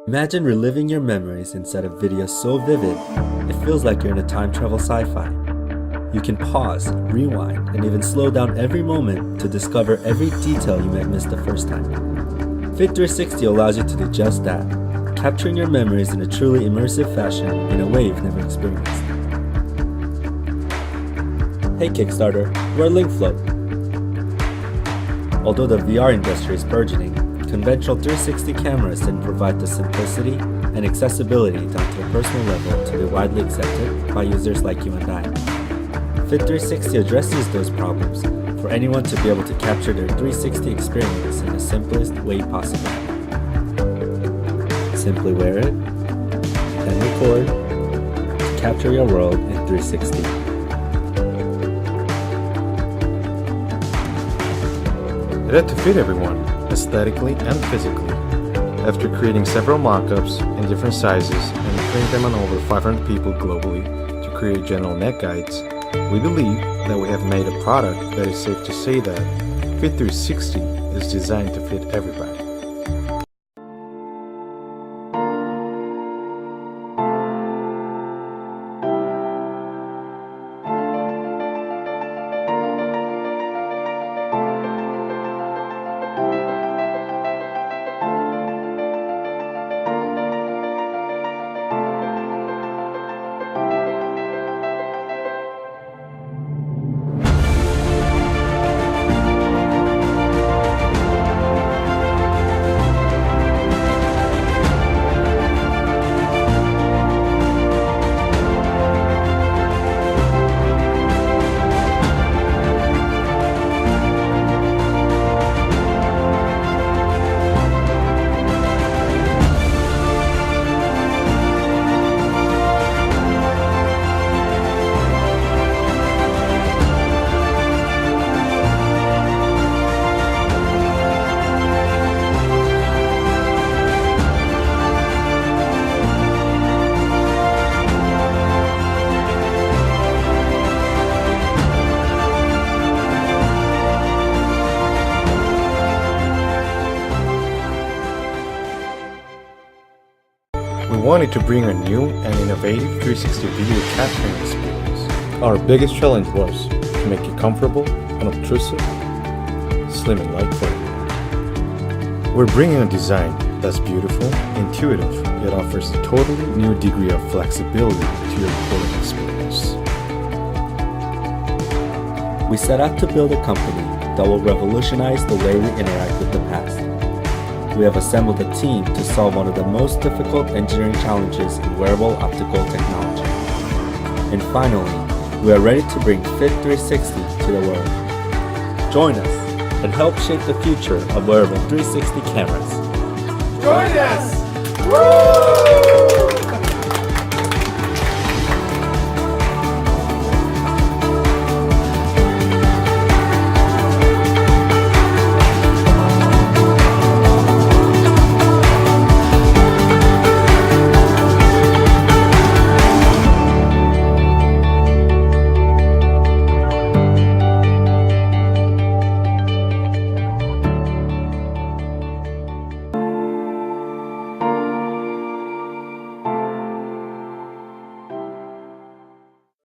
Imagine reliving your memories inside a video so vivid, it feels like you're in a time travel sci-fi. You can pause, rewind, and even slow down every moment to discover every detail you might miss the first time. FITT360 allows you to do just that, capturing your memories in a truly immersive fashion in a way you've never experienced. Hey Kickstarter, we're LinkFloat. Although the VR industry is burgeoning, conventional 360 cameras didn't provide the simplicity and accessibility down to a personal level to be widely accepted by users like you and I. FITT360 addresses those problems for anyone to be able to capture their 360 experience in the simplest way possible. Simply wear it and record to capture your world in 360. It had to fit everyone, aesthetically and physically. After creating several mock-ups in different sizes and printing them on over 500 people globally to create general net guides, we believe that we have made a product that is safe to say that FITT360 is designed to fit everybody. We wanted to bring a new and innovative 360 video capturing experience. Our biggest challenge was to make it comfortable, unobtrusive, slim and lightweight. We're bringing a design that's beautiful, intuitive, yet offers a totally new degree of flexibility to your recording experience. We set out to build a company that will revolutionize the way we interact with the past. We have assembled a team to solve one of the most difficult engineering challenges in wearable optical technology. And finally, we are ready to bring FITT360 to the world. Join us and help shape the future of wearable 360 cameras. Join us! Woo!